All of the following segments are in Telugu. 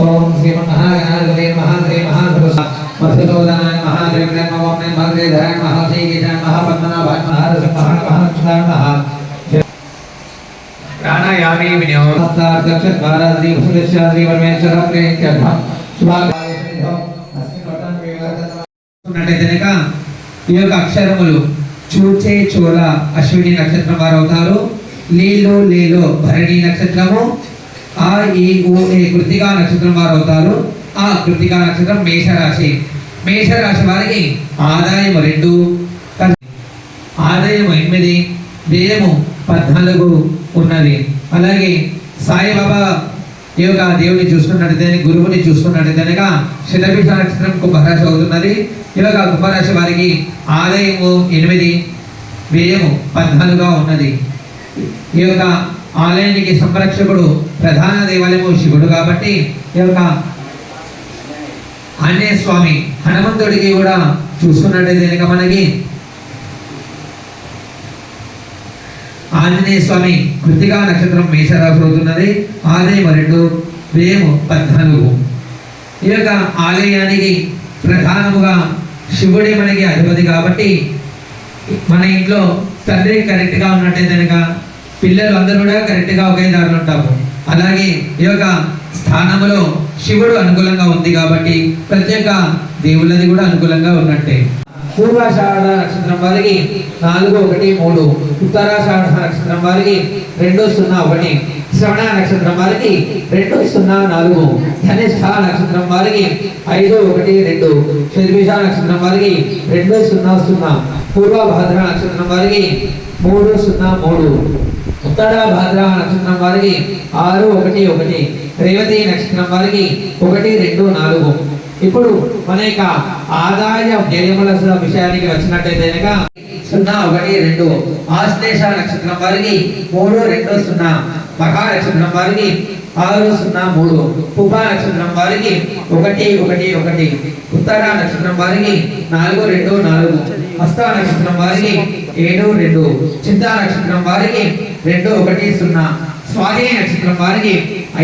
ओम श्रीमन्महागणाधिपतये नमः श्री महासुरसोदनाय महादेवाय नमः महादेवाय महाश्रीकेशाय महापद्मनाभाय महारसिंहाय महालक्ष्मणाय प्राणायामे विनियोगार्थद्वारा श्री वसुदेव श्री परमेश्वर प्रेत्यर्थं शुभाकार्यसिद्धौ ఉన్నట్టయితేనక ఈ యొక్క అక్షరములు చూచే చోళ అశ్విని నక్షత్రం వారు అవుతారు. లీలో లేలో భరణి నక్షత్రము, ఆ ఈ ఊ ఏ కృతికా నక్షత్రం వారు అవుతారు. ఆ కృతికా నక్షత్రం మేషరాశి. మేషరాశి వారికి ఆదాయము 2, ఆదాయము 8, వ్యయము 14 ఉన్నది. అలాగే సాయిబాబా ఈ యొక్క దేవుని చూసుకున్నట్టయితే గురువుని చూసుకున్నట్టయితే శతభిష నక్షత్రం కుంభరాశి అవుతున్నది. ఈ యొక్క కుంభరాశి వారికి ఆదాయము 8, వ్యయము 14గా ఉన్నది. ఈ యొక్క ఆలయానికి సంరక్షకుడు ప్రధాన దేవాలయము శివుడు కాబట్టి ఈ యొక్క ఆంజనేయ స్వామి హనుమంతుడికి కూడా చూసుకున్నట్టయితే మనకి ఆంజనేయ స్వామి కృతికా నక్షత్రం మేషరాశి అవుతున్నది. ఆదాయం 2, వ్యయము 14. ఈ యొక్క ఆలయానికి ప్రధానముగా శివుడే మనకి అధిపతి కాబట్టి మన ఇంట్లో తండ్రి కరెక్ట్గా ఉన్నట్టయితే కనుక పిల్లలు అందరూ కూడా కరెక్ట్గా ఒకే దారిలో ఉంటాము. అలాగే ఈ యొక్క స్థానంలో శివుడు అనుకూలంగా ఉంది కాబట్టి ప్రత్యేక దేవుళ్ళది కూడా అనుకూలంగా ఉన్నట్టే. పూర్వాషాఢ నక్షత్రం వారికి 4, 1, 3, ఉత్తరాషాఢ నక్షత్రం వారికి 2, 0, 1, శ్రవణ నక్షత్రం వారికి 2, 0, 4, ధనిష్ఠ నక్షత్రం వారికి 5, 1, 2, శతభిష నక్షత్రం వారికి 2, 0, 0, పూర్వభద్ర నక్షత్రం వారికి 3, 0, 3, ఉత్తరాభద్ర నక్షత్రం వారికి 6, 1, 1, రేవతి నక్షత్రం వారికి 1, 2, 4. ఇప్పుడు మన యొక్క ఆదాయ వ్యయముల విషయానికి వచ్చినట్టయితే 0, 1, 2, ఆశ్లేష నక్షత్రం వారికి 3, 2, 0, మఖా నక్షత్రం వారికి 6, 0, 3, పుబ్బ నక్షత్రం వారికి 1, 1, 1, ఉత్తర నక్షత్రం వారికి 4, 2, 4, హస్త నక్షత్రం వారికి 7, 2, చింతా నక్షత్రం వారికి 2, 1, 0, స్వాతి నక్షత్రం వారికి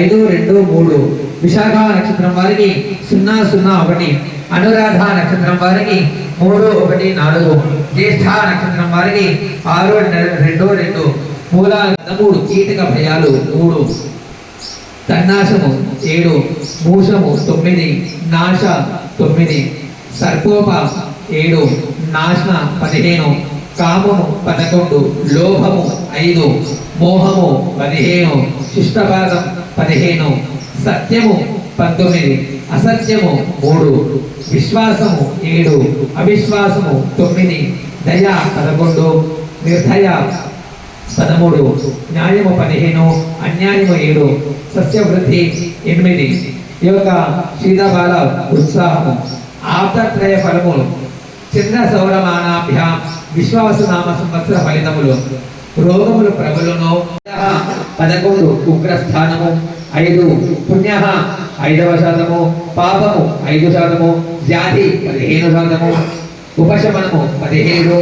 5, 2, 3, విశాఖ నక్షత్రం వారికి 0, 0, 1, అనురాధ నక్షత్రం వారికి 3, 1, 4, జ్యేష్ఠ నక్షత్రం వారికి 6, 2, 2, మూల 3, కీటక భయాలు 3, తన్నాశము 7, మూషము 9, నాశ 9, సర్పోప 7, నాశన 15, కామము 11, లోభము 5, మోహము 15, శిష్టపాదం 15, సత్యము 19, అసత్యము 3, విశ్వాసము 7, అవిశ్వాసము 9, దయ 11, నిర్దయ 13, న్యాయము 15, అన్యాయము 7, సస్యవృద్ధి 8. ఈ యొక్క శీతబాల ఉత్సాహము ఆప్తత్రయ ఫలములు చంద్ర సౌరమానాభ్యాం విశ్వాసనామ సంవత్సర ఫలితములు రోగములు ప్రబలును 11 ఉగ్రస్థానము 5 పుణ్య 5%, పాపము 5%, వ్యాధి 15%, ఉపశమనము 17,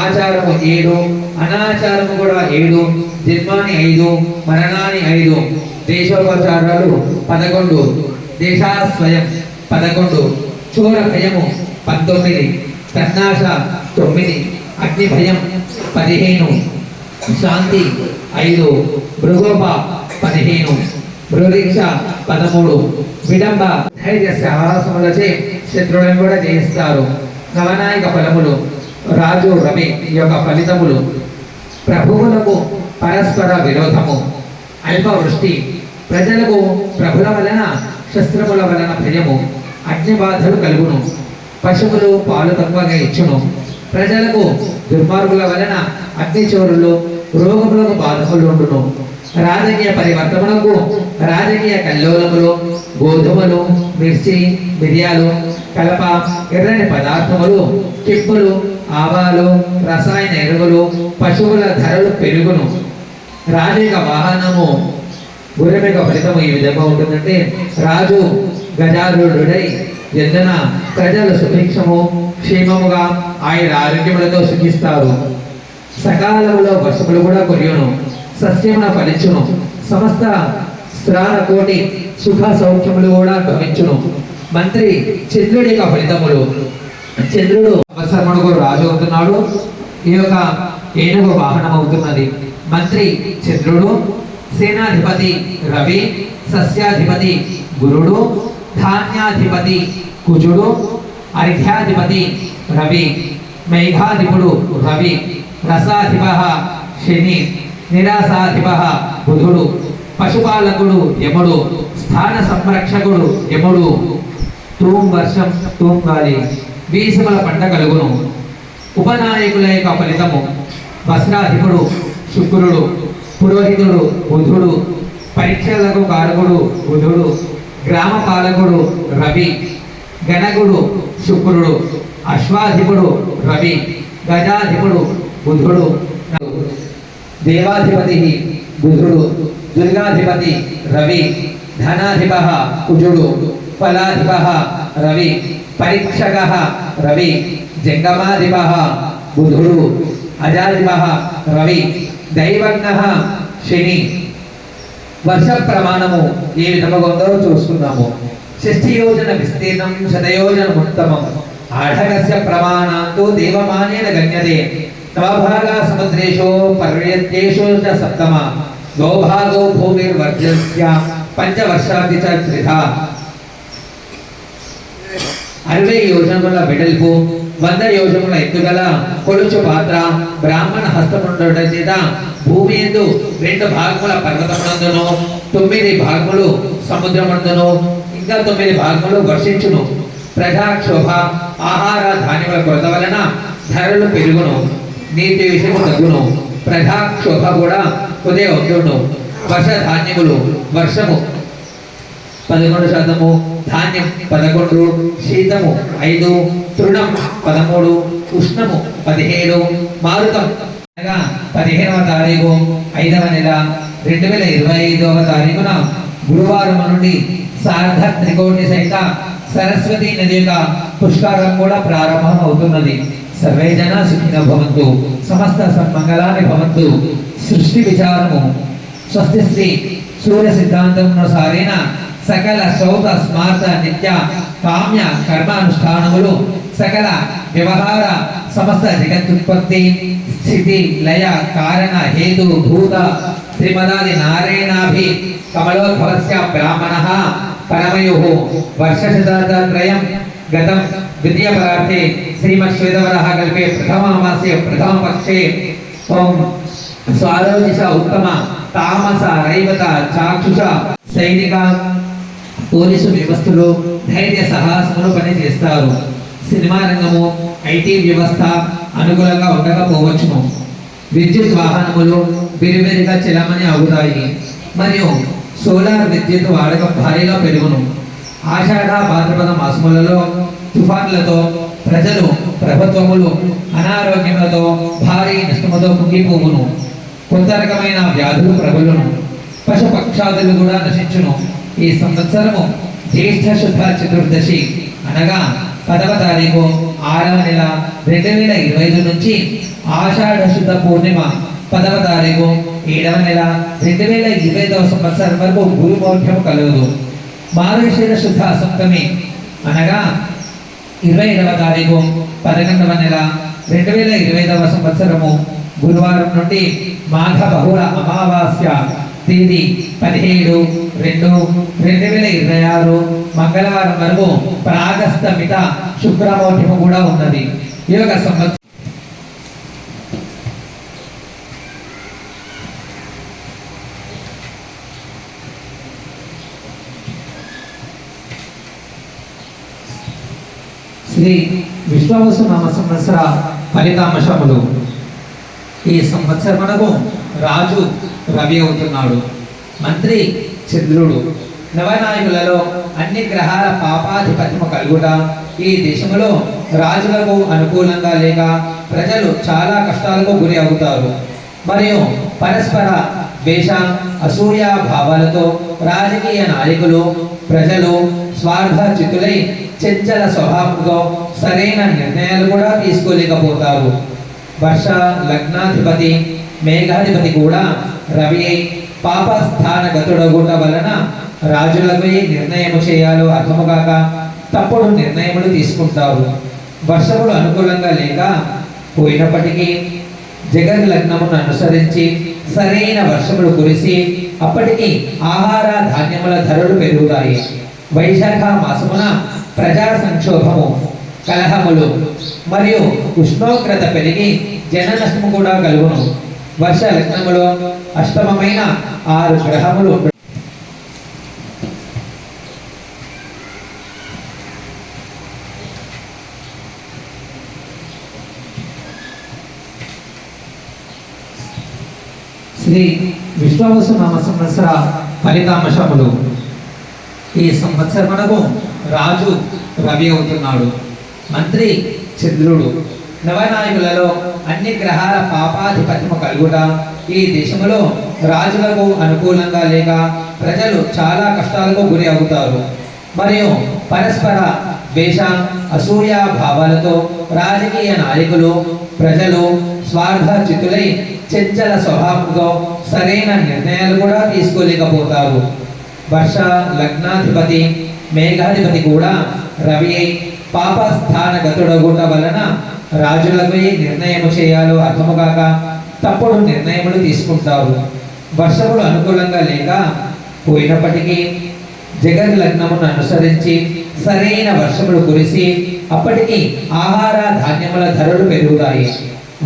ఆచారము 7, అనాచారము కూడా 7, జన్మాని 5, మరణాన్ని 5, దేశోపచారాలు 11, దేశాస్వయం 11, చోర భయము 19, తన్నాశ 9, అగ్ని భయం 15, శాంతి 5, మృగోప 15, మృగీక్ష 13, విడంబ ధైర్య సాహసములచే శత్రువులను కూడా జయిస్తారు. నవనాయక ఫలములు రాజు రవి ఈ యొక్క ఫలితములు ప్రభువులకు పరస్పర విరోధము, అల్పవృష్టి, ప్రజలకు ప్రభుల వలన శస్త్రముల వలన భయము, అగ్నిబాధలు కలుగును, పశువులు పాలు తక్కువగా ఇచ్చును, ప్రజలకు దుర్మార్గుల వలన అగ్నిచోరులు రోగములకు బాధకులు ఉండును, రాజకీయ పరివర్తనకు రాజకీయ కల్లోలములు, గోధుమలు, మిర్చి, మిరియాలు, కలప, ఎర్రని పదార్థములు, కిప్పులు, ఆవాలు, రసాయన ఎరువులు, పశువుల ధరలు పెరుగును, రాజకీయ వాహనము గుర్రెమిక ఫలితము ఈ విధంగా ఉంటుందంటే రాజు గజారుడై ఎందన ప్రజలు సుభిక్షము క్షేమముగా ఆయన ఆరోగ్యములతో సుఖిస్తారు. సకాలంలో వర్షములు కూడా కురియును, సస్యమున ఫలించును, సమస్త శ్రాన కోటి సుఖ సౌఖ్యములు కూడా గమించును. మంత్రి చంద్రుడి యొక్క ఫలితములు. చంద్రుడు సంవత్సరమునకు రాజు అవుతున్నాడు. ఈ యొక్క ఏనుగు వాహనం అవుతున్నది. మంత్రి చంద్రుడు, సేనాధిపతి రవి, సస్యాధిపతి గురుడు, ధాన్యాధిపతి కుజుడు, అర్ఘ్యాధిపతి రవి, మేఘాధిపుడు రవి, రసాధిప శని, నిరాసాధిప బుధుడు, పశుపాలకుడు యముడు, స్థాన సంరక్షకుడు యముడు. తూం వర్షం తూం గాలి, వీసముల పంట కలుగును. ఉపనాయకుల యొక్క ఫలితము. వస్త్రాధిపుడు శుక్రుడు, పురోహితుడు బుధుడు, పరీక్షలకు కారకుడు బుధుడు, గ్రామ పాలకుడు రవి, గణకుడు శుక్రుడు, అశ్వాధిపుడు రవి, గజాధిపుడు బుధుడు, దేవాధిపతి బుధుడు, దుర్గాధిపతి రవి, ధనాధిప కుజుడు, ఫలాధిప రవి, పరీక్షక రవి, జంగమాధిప బుధుడు, అజాధిప రవి, దైవజ్ఞ శని. వర్ష ప్రమాణము ఏ విధముగా ఉందో చూసుకున్నాము. 60 యోజన విస్తీర్ణం, 100 యోజన ఉత్తమం. ఆఢకస్య ప్రమాణాంతో దేవమానేన గణ్యతే. నవభాగా సముద్రేషు పర్యత్యేషు చ సప్తమ. గోభాగో భూమిర్వర్జస్య పంచవర్షాది చ త్రిధా. 60 యోజనముల వెడల్పు, 100 యోజనముల ఎత్తుగల కొలుచు పాత్ర బ్రాహ్మణ హస్తముండుట చేత భూమి యందు 2 భాగముల పర్వతమునందును, 9 భాగములు సముద్రమునందును, ఇంకా 9 భాగములు వర్షించును. ప్రజాక్షోభ, ఆహార ధాన్యముల కొరత వలన ధరలు పెరుగును, నీటి విషయము తగ్గును. ప్రజాక్షోభ కూడా కొద్దిగా ఉండును. వర్ష ధాన్యములు, వర్షము 11%, ధాన్యం 11, శీతము 5, తృణం 13, ఉష్ణము 17. మారుతం అనగా 15వ తారీఖు 5వ నెల 2025వ తారీఖున గురువారం నుండి సార్ధ త్రికోటి సహిత సరస్వతి నది యొక్క పుష్కరం కూడా ప్రారంభం అవుతున్నది. సర్వే జన సుఖినో భవంతు, సమస్త సన్మంగళాని భవంతు. సృష్టి విచారము. స్వస్తి శ్రీ సూర్య సిద్ధాంతమునుసారేణ సకల శ్రౌత స్మార్త నిత్య కామ్య కర్మానుష్ఠానములు, సకల వ్యవహార సమస్త జగత్తుత్పత్తి స్థితి లయ కారణ హేతు భూత శ్రీమదాది నారాయణాభి కమలోద్భవస్య బ్రాహ్మణః పరమయోః వర్షశతాబ్దత్రయం గతం ద్వితీయ పరార్థే శ్రీమద్శ్వేతవరాహ కల్పే ప్రథమామాసే ప్రథమపక్షే ఓం స్వారోజిష ఉత్తమ తామస రైవత చాక్షుష సైనిక పోలీసు వ్యవస్థలో ధైర్య సాహసములు పనిచేస్తారు. సినిమా రంగము, ఐటీ వ్యవస్థ అనుకూలంగా ఉండకపోవచ్చును. విద్యుత్ వాహనములు విరివిరిగా చెలమని అవుతాయి. మరియు సోలార్ విద్యుత్ వాడకం భారీగా పెరుగును. ఆషాఢ భాద్రపద మాసములలో తుఫాన్లతో ప్రజలు ప్రభుత్వములు అనారోగ్యములతో భారీ నష్టముతో కుంగిపోవును. కొత్త రకమైన వ్యాధులు ప్రబలును. పశు పక్షాదులు కూడా నశించును. ఈ సంవత్సరము జ్యేష్ఠ శుద్ధ చతుర్దశి అనగా 10వ తారీఖు 6వ నెల 2025 నుంచి ఆషాఢ శుద్ధ పూర్ణిమ 10వ తారీఖు 7వ నెల 2025వ సంవత్సరం వరకు గురు మౌఢ్యము కలగదు. మార్గశిర శుద్ధ సప్తమి అనగా 22వ తారీఖు 11వ నెల 2025వ సంవత్సరము గురువారం నుండి మాఘ బహుళ అమావాస్య తేదీ 17/2/2026 మంగళవారం వరకు ప్రాగస్తమిత శుక్రమౌఢ్యము కూడా ఉన్నది. ఈ యొక్క సంవత్సరం శ్రీ విశ్వావసు నామ సంవత్సర ఫలితాంశములు. ఈ సంవత్సరమునకు రాజు రవి అవుతున్నాడు. మంత్రి చంద్రుడు. నవనాయకులలో అన్ని గ్రహాల పాపాధిపత్యము కలుగుట ఈ దేశంలో రాజులకు అనుకూలంగా లేక ప్రజలు చాలా కష్టాలకు గురి అవుతారు. మరియు పరస్పర ద్వేష అసూయ భావాలతో రాజకీయ నాయకులు ప్రజలు స్వార్థ చిత్తులై చంచల స్వభావంతో సరైన నిర్ణయాలు కూడా తీసుకోలేకపోతారు. వర్ష లగ్నాధిపతి మేఘాధిపతి కూడా రవి పాపస్థానగతుడగుట వలన రాజులకు ఏ నిర్ణయము చేయాలో అర్థము కాక తప్పుడు నిర్ణయములు తీసుకుంటారు. వర్షములు అనుకూలంగా లేక పోయినప్పటికీ జగన్ లగ్నమును అనుసరించి సరైన వర్షములు కురిసి అప్పటికి ఆహార ధాన్యముల ధరలు పెరుగుతాయి. వైశాఖ మాసమున ప్రజా సంక్షోభము, కలహములు మరియు ఉష్ణోగ్రత పెరిగి జన నష్టము కూడా కలుగును. వర్ష లగ్నములో అష్టమమైన 6 గ్రహములు శ్రీ విశ్వావసు నామ సంవత్సర ఫలితాంశములు. ఈ సంవత్సరమునకు రాజు రవి అవుతున్నాడు, మంత్రి చంద్రుడు. నవనాయకులలో అన్ని గ్రహాల పాపాధిపత్యము కలుగుట ఈ దేశములో రాజులకు అనుకూలంగా లేక ప్రజలు చాలా కష్టాలకు గురి అవుతారు. మరియు పరస్పర ద్వేష అసూయ భావాలతో రాజకీయ నాయకులు ప్రజలు స్వార్థ చిత్తులై చంచల స్వభావంతో సరైన నిర్ణయాలు కూడా తీసుకోలేకపోతారు. వర్ష లగ్నాధిపతి మేఘాధిపతి కూడా రవి అయి పాపస్థానగతుడగుట వలన రాజులకు ఏ నిర్ణయము చేయాలో అర్థము కాక తప్పుడు నిర్ణయములు తీసుకుంటారు. వర్షములు అనుకూలంగా లేక పోయినప్పటికీ జగన్ లగ్నమును అనుసరించి సరైన వర్షములు కురిసి అప్పటికి ఆహార ధాన్యముల ధరలు పెరుగుతాయి.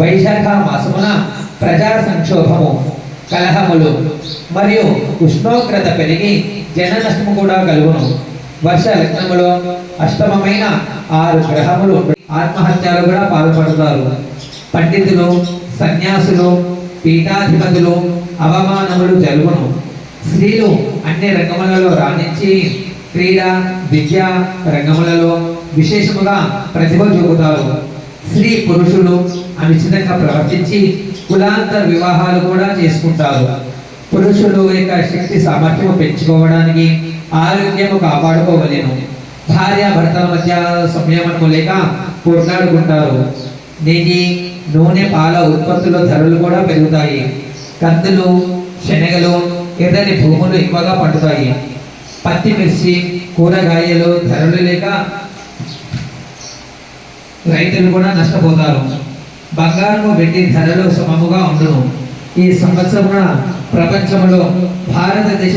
వైశాఖ మాసమున ప్రజా సంక్షోభము, కలహములు మరియు ఉష్ణోగ్రత పెరిగి జన నష్టము కూడా కలుగును. వర్ష లగ్నములో అష్టమమైన 6 గ్రహములు ఆత్మహత్యలు కూడా పాల్పడతారు. పండితులు, సన్యాసులు, పీఠాధిపతులు అవమానములు జరుగును. స్త్రీలు అన్ని రంగములలో రాణించి క్రీడా విద్యా రంగములలో విశేషముగా ప్రతిభ చూపుతారు. స్త్రీ పురుషులు అనుచితంగా ప్రవర్తించి కులాంతర వివాహాలు కూడా చేసుకుంటారు. పురుషులు యొక్క శక్తి సామర్థ్యము పెంచుకోవడానికి ఆరోగ్యము కాపాడుకోవలేను. భార్య భర్తల మధ్య సంయమనము లేక కొట్లాడుకుంటారు. నెయ్యి, నూనె, పాల ఉత్పత్తుల ధరలు కూడా పెరుగుతాయి. కందులు, శనగలు, ఎర్రని భూములు ఎక్కువగా పండుతాయి. పత్తి, మిర్చి, కూరగాయలు ధరలు లేక రైతులు కూడా నష్టపోతారు. బంగారము, వెండి ధరలు సమముగా ఉండును. ఈ సంవత్సరమున ప్రపంచంలో భారతదేశ